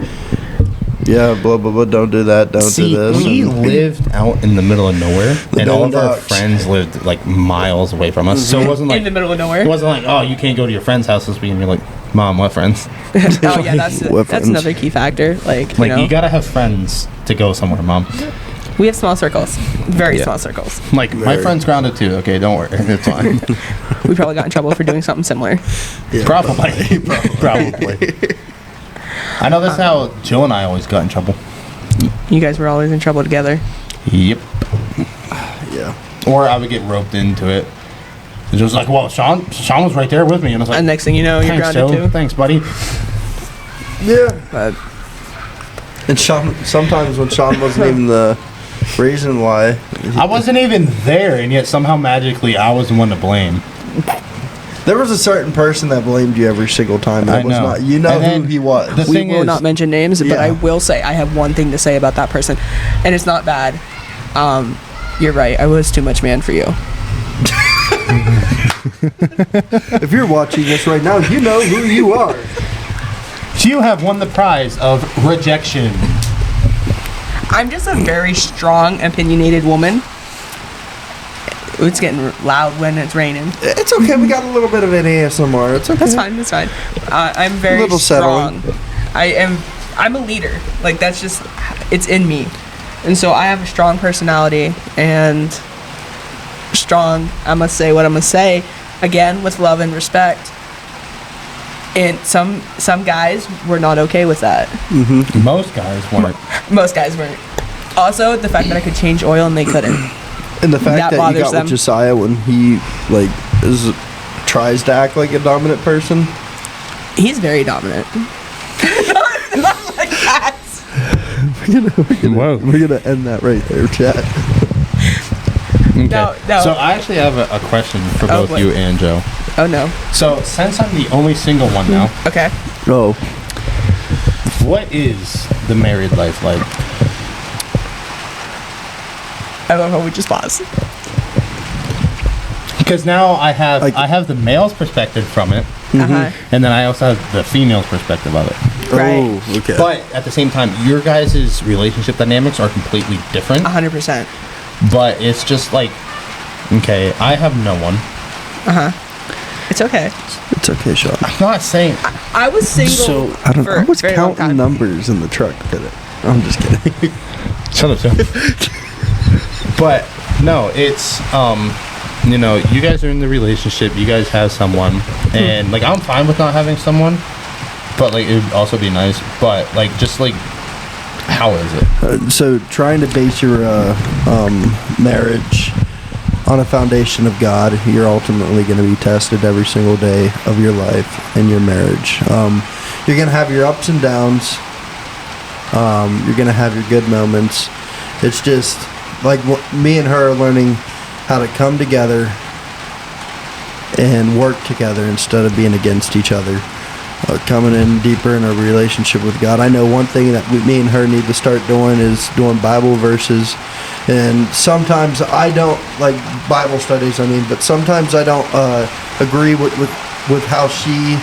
yeah, blah, blah, blah, don't do that, don't See, do this. we And- lived out in the middle of nowhere, and all of our Boondocks. friends lived like miles away from us. So it wasn't like In the middle of nowhere. it wasn't like, oh, you can't go to your friend's house this week, and you're like, Mom, what friends? Oh yeah, that's What friends? another key factor. Like, Like, you know, you gotta have friends to go somewhere, Mom. we have small circles, very small circles. Like, my Very. friend's grounded too. Okay, don't worry, it's fine. We probably got in trouble for doing something similar. Yeah, Probably. Probably. I know that's how Jill and I always got in trouble. You guys were always in trouble together. Yep. Yeah. Or I would get roped into it. It was like, well, Sean was right there with me, and I was like, And next thing you know, you're thanks, grounded Joe. too. Thanks, buddy. Yeah. But And Sean, sometimes when Sean wasn't even the reason why. I wasn't even there, and yet somehow magically I was the one to blame. There was a certain person that blamed you every single time. I That was know. not. You know And then who he was. the we thing will is- not mention names, but Yeah. I will say I have one thing to say about that person, and it's not bad. You're right. I was too much man for you. If you're watching this right now, you know who you are. You have won the prize of rejection. I'm just a very strong, opinionated woman. It's getting loud when it's raining. It's okay. We got a little bit of an ASMR. It's okay. That's fine. That's fine. I'm very Little strong. settling. I'm a leader. Like, that's just, it's in me. And so I have a strong personality and strong, I must say what I'm gonna say, again, with love and respect. And some guys were not okay with that. Most guys weren't. Most guys weren't. Also, the fact that I could change oil and they couldn't. And the fact That that, you bothers got them. with Josiah when he tries to act like a dominant person. He's very dominant. Not like that. Whoa. We're gonna end that right there, chat. Okay. No. So I actually have a question for Oh, both what? you and Joe. Oh no. So since I'm the only single one now, Okay. Oh, what is the married life like? I love how we just pause. Because now I have Like- the male's perspective from it, Uh-huh. and then I also have the female's perspective of it. Right. Oh, okay. But at the same time, your guys' relationship dynamics are completely different. 100%. But it's just like, okay, I have no one. It's okay. It's okay, Sean. I'm not saying. I was single. So I don't. for I was a very long counting time. numbers in the truck today. I'm just kidding. Shut up, Tim. But no, it's you know, you guys are in the relationship. You guys have someone, and like I'm fine with not having someone, but like it would also be nice. But like just like, how is it? So trying to base your marriage on a foundation of God, you're ultimately going to be tested every single day of your life in your marriage. You're going to have your ups and downs. You're going to have your good moments. It's just like me and her are learning how to come together and work together instead of being against each other. Coming in deeper in a relationship with God. I know one thing that me and her need to start doing is doing Bible verses. And sometimes I don't like Bible studies, but sometimes I don't agree with how she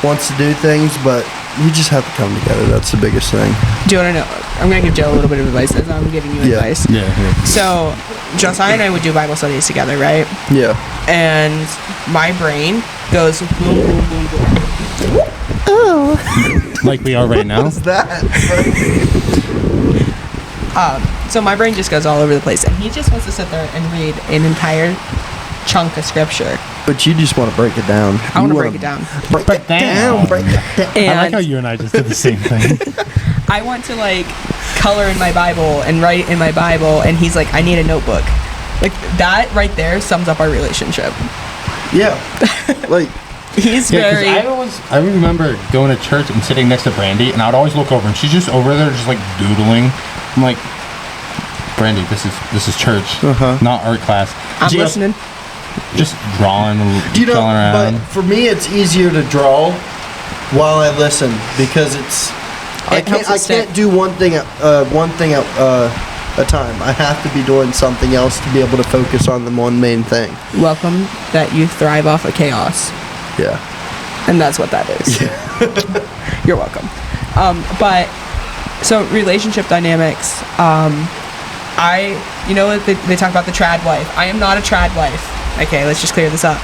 wants to do things, but we just have to come together. That's the biggest thing. Do you want to know? I'm going to give Joe a little bit of advice as I'm giving you advice. Yeah. So, Josiah and I would do Bible studies together, right? Yeah. And my brain goes boom, boom, boom, boom. Oh. Like we are right now. What's that? So my brain just goes all over the place, and he just wants to sit there and read an entire chunk of scripture. But you just want to break it down. I want to break it down. Break it down. Break it down. And I like how you and I just did the same thing. I want to like color in my Bible and write in my Bible, and he's like, I need a notebook. Like that right there sums up our relationship. Yeah. Like. He's very. I remember going to church and sitting next to Brandi, and I would always look over, and she's just over there, just like doodling. I'm like, Brandi, this is church, not art class. I'm listening. Just drawing, You know, drawing around. but for me, it's easier to draw while I listen because I can't do one thing at a time. I have to be doing something else to be able to focus on the one main thing. Welcome that you thrive off of chaos. Yeah. And that's what that is. You're welcome. But so relationship dynamics. They talk about the trad wife. I am not a trad wife. Okay, let's just clear this up.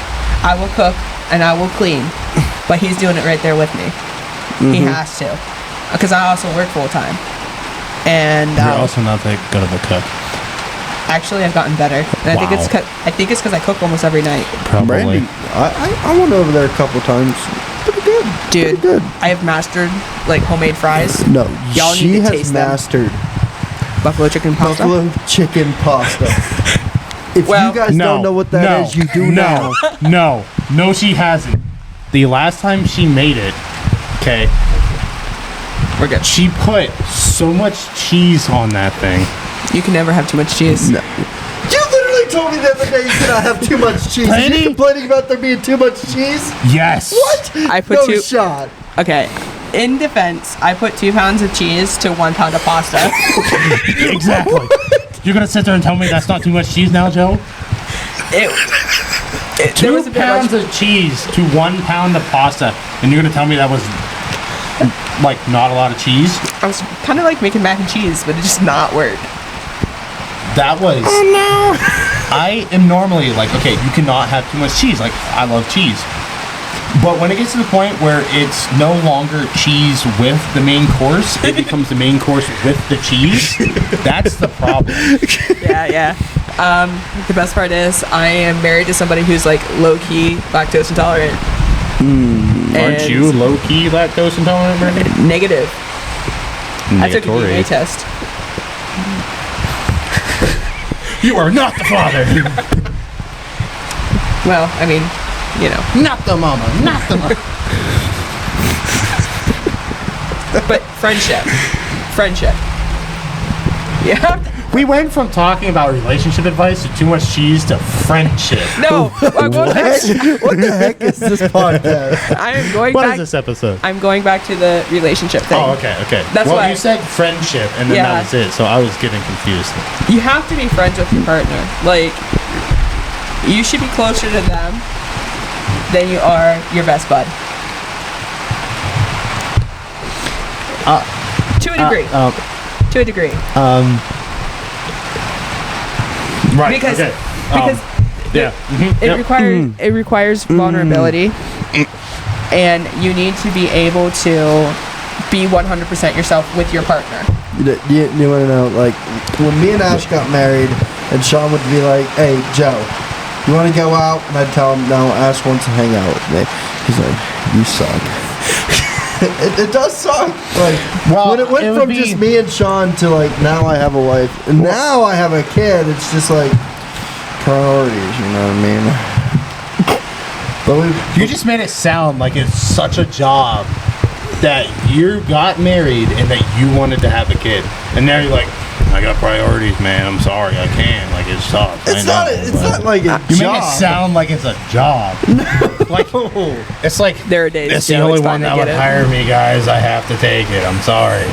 I will cook and I will clean, but he's doing it right there with me. He has to, because I also work full time. And you're also not that good of a cook. Actually, I've gotten better, and Wow. I think it's because I cook almost every night. Probably. Brandi, I went over there a couple times. Pretty good. Dude, Pretty good. I have mastered like homemade fries. No, Y'all she need to has taste them. mastered Buffalo chicken pasta. buffalo chicken pasta. If Well, you guys don't know what that is, you do now. No, she hasn't. The last time she made it, okay, We're good. she put so much cheese on that thing. You can never have too much cheese. No. You literally told me the other day you cannot have too much cheese. Are Brandi? you complaining about there being too much cheese? Yes. What? I put no two- shot. Okay. In defense, I put 2 pounds of cheese to 1 pound of pasta. Exactly. You're gonna sit there and tell me that's not too much cheese now, Joe? There 2 was a bit pounds much. of cheese to 1 pound of pasta, and you're gonna tell me that was like not a lot of cheese? I was kind of like making mac and cheese, but it just not work. That was. Oh no! I am normally like, okay, you cannot have too much cheese. Like, I love cheese. But when it gets to the point where it's no longer cheese with the main course, it becomes the main course with the cheese. That's the problem. Yeah. The best part is I am married to somebody who's like low-key lactose intolerant. Aren't you low-key lactose intolerant, Brandi? Negative. I took a DNA test. You are not the father. Well, I mean, you know. Not the mama. Not the mama. But friendship. Yeah. We went from talking about relationship advice to too much cheese to friendship. No. I'm going back. What the heck is this podcast? I am going What back. is this episode? I'm going back to the relationship thing. Oh, okay. That's well, why- you said friendship, and then Yeah. that was it, so I was getting confused. You have to be friends with your partner. Like, you should be closer to them than you are your best bud. To a degree. To a degree. Right. Because okay. Yeah. it requires vulnerability, and you need to be able to be 100% yourself with your partner. You want to know, like, when me and Ash got married, and Sean would be like, "Hey, Joe, you want to go out?" And I'd tell him, "No, Ash wants to hang out with me." He's like, "You suck." it does suck. Like, well, when it went from just me and Sean to like now I have a wife and now I have a kid, it's just like priorities. You know what I mean? But you just made it sound like it's such a job that you got married and that you wanted to have a kid, and now you're like, I got priorities, man. I'm sorry, I can't. Like, it sucks. It's not like a you job. make it sound like it's a job. Like, it's like there are days. it's the only one that would hire me, guys. I have to take it. I'm sorry.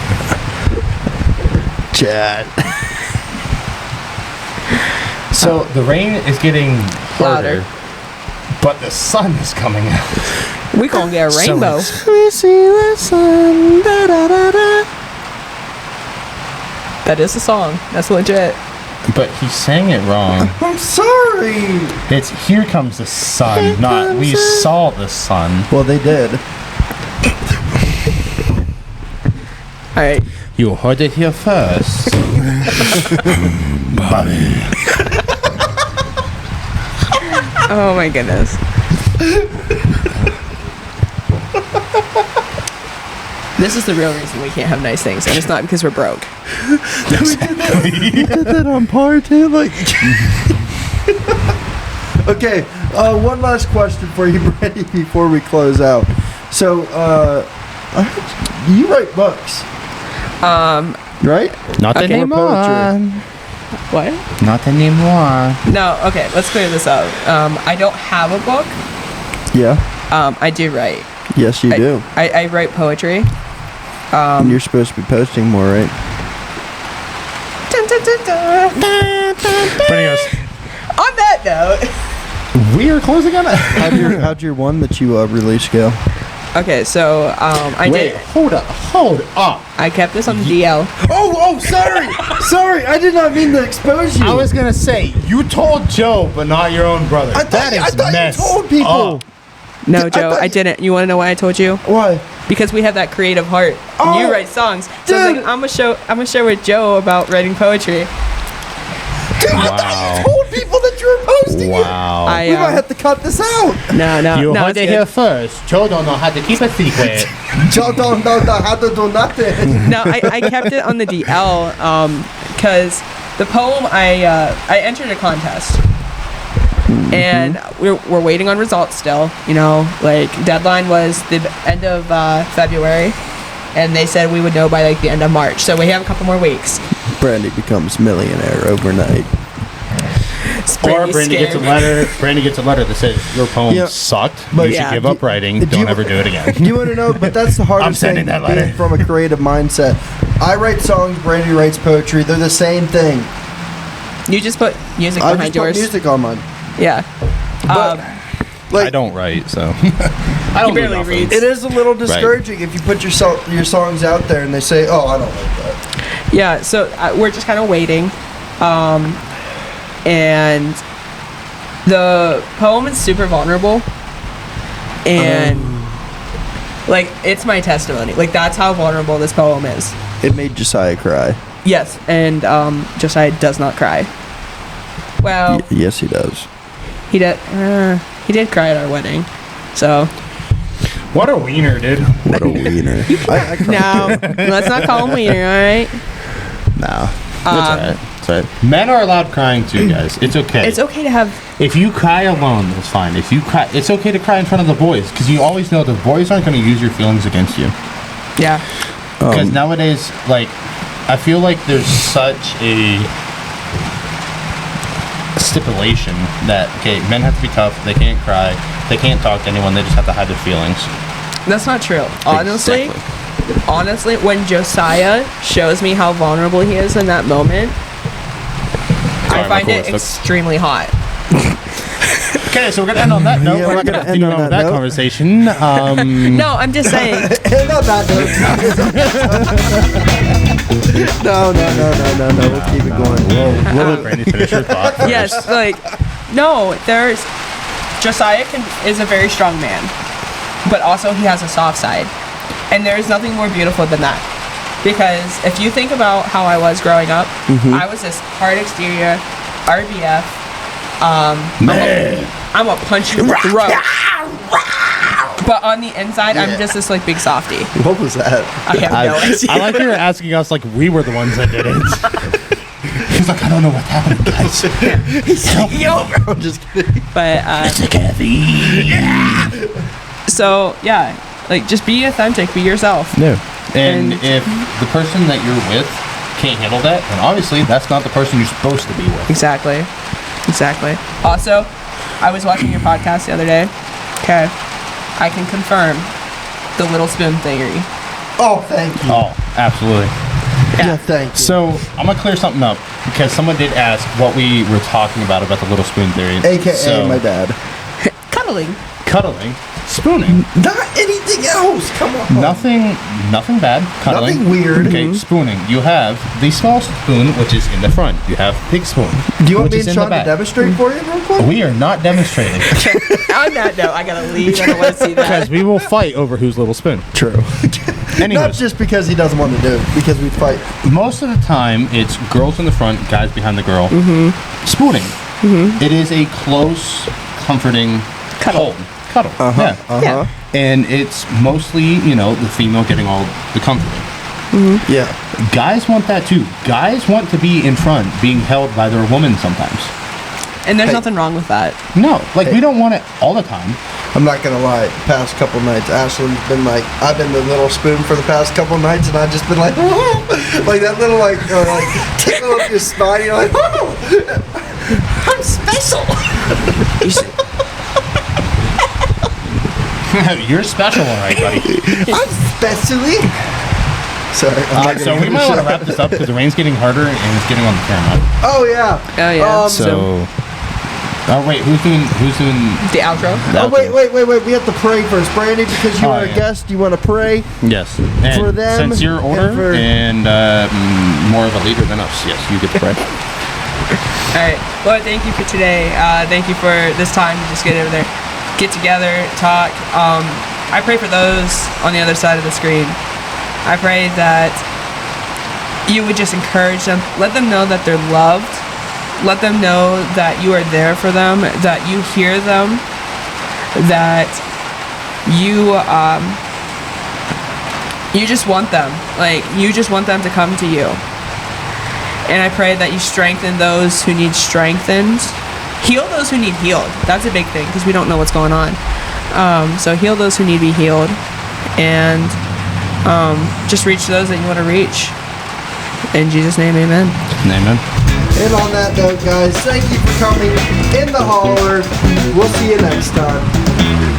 Chad. So the rain is getting louder, but the sun is coming out. We gonna get a rainbow. We see the sun. Da, da, da, da. That is a song. That's legit. But he sang it wrong. I'm sorry. It's "Here Comes the Sun," not "We Saw the Sun." Well, they did. All right. You heard it here first. Bobby. Oh my goodness. This is the real reason we can't have nice things, and it's not because we're broke. We did that on par too. Like, okay. One last question for you, Brandi, before we close out. So, you write books, right? Not Okay. anymore. What? Not anymore. No. Okay. Let's clear this up. I don't have a book. Yeah. I do write. Yes, you do. I write poetry. And you're supposed to be posting more, right? Dun, dun, dun, dun. Brandi goes, On that note, we are closing on it. How'd your one that you released go? okay, so I Wait, did. hold up. I kept this on the DL. Oh, sorry. Sorry, I did not mean to expose you. I was gonna say, you told Joe, but not your own brother. I thought you messed told people. up. No, Joe, I didn't. You want to know why I told you? Why? Because we have that creative heart. And Oh, you write songs. So I was dude. like, I'm gonna share with Joe about writing poetry. Dude, I thought you told people that you were posting it. Wow. I We might have to cut this out. no, You heard it's it good. here first. Joe don't know how to keep a secret. Joe don't know how to do nothing. No, I kept it on the DL because the poem I entered a contest. And we're waiting on results still. You know, like deadline was the end of February, and they said we would know by like the end of March. So we have a couple more weeks. Brandi becomes millionaire overnight. Or Brandi gets a letter. Brandi gets a letter that says your poem sucked. but you should yeah. give up writing. Do Don't you- ever do it again. You want to know? But that's the hardest sending thing that letter. being from a creative mindset. I write songs. Brandi writes poetry. They're the same thing. You just put music I behind just put yours. music on mine. Yeah. But, I don't write, so I don't He do barely nothing. reads. it is a little discouraging if you put your songs out there and they say, "Oh, I don't like that." Yeah, so we're just kind of waiting. And the poem is super vulnerable. And, like, it's my testimony. Like, that's how vulnerable this poem is. It made Josiah cry. Yes, and Josiah does not cry. Well, Yes, he does. he did cry at our wedding. So, What a wiener, dude. What a wiener. I cried. no, let's not call him wiener, alright? Nah. That's all right. Men are allowed crying too, guys. It's okay. It's okay to have. If you cry alone, that's fine. If you cry, it's okay to cry in front of the boys because you always know the boys aren't going to use your feelings against you. Yeah. Because nowadays, like, I feel like there's such a stipulation that men have to be tough. They can't cry. They can't talk to anyone. They just have to hide their feelings. That's not true. Honestly, when Josiah shows me how vulnerable he is in that moment, I find it extremely hot. Okay, so we're gonna end on that note. Yeah, we're not gonna continue on with that conversation. No, I'm just saying. And on that note. No. We'll keep it going. Whoa. We'll let Brandi finish her thought first. Yes, like, no, there's, Josiah is a very strong man, but also he has a soft side. And there's nothing more beautiful than that. Because if you think about how I was growing up, I was this hard exterior, RBF, I'm a punch you in the throat. But on the inside, I'm just this like big softie. What was that? I have no idea. I like you're asking us like we were the ones that did it. He's like, I don't know what's happening, guys. Help me over. I'm just kidding. But It's a caffeine. so yeah, like just be authentic, be yourself. No. And if the person that you're with can't handle that, then obviously that's not the person you're supposed to be with. Exactly. Also, I was watching your podcast the other day. Okay, I can confirm the little spoon theory. Oh, thank you. Oh, absolutely. Yeah, thank you. So I'm gonna clear something up because someone did ask what we were talking about the little spoon theory. AKA my dad. Cuddling. Cuddling, spooning. Not anything else. Come on. Nothing bad. Cuddling. Nothing weird. Okay, spooning. You have the small spoon, which is in the front. You have big spoon. Do you want which me is and in the Sean to back. demonstrate for you real quick? We are not demonstrating On that note, I gotta leave. I don't want to see that. because we will fight over whose little spoon. True. Not Anyways, just because he doesn't want to do it, because we fight. most of the time it's girls in the front, guys behind the girl. Spooning. It is a close, comforting Cuddle. hold. Cuddle. Yeah. And it's mostly, the female getting all the comforting. Yeah. Guys want that too. Guys want to be in front, being held by their woman sometimes. And there's Hey. nothing wrong with that. No, we don't want it all the time. I'm not gonna lie. The past couple nights, Ashlyn's been like, I've been the little spoon for the past couple nights, and I've just been like, like that little tickle up your spine. You're like, I'm special. You're special, all right, buddy. I'm specially. Sorry. So we might want to wrap this up because the rain's getting harder and it's getting on the camera. Oh yeah. Oh yeah. So, wait, who's doing The outro. Oh wait. We have to pray first, Brandi, because you are a guest. You want to pray? Yes. And For them since you're older and and more of a leader than us, yes, you get to pray. All right. Well, thank you for today. Thank you for this time to just get over there, get together, talk. I pray for those on the other side of the screen. I pray that you would just encourage them. Let them know that they're loved. Let them know that you are there for them, that you hear them, that you just want them. Like, you just want them to come to you. And I pray that you strengthen those who need strengthened. Heal those who need healed. That's a big thing because we don't know what's going on. So heal those who need to be healed. And just reach those that you want to reach. In Jesus' name, amen. Amen. And on that note, guys, thank you for coming in the holler. We'll see you next time.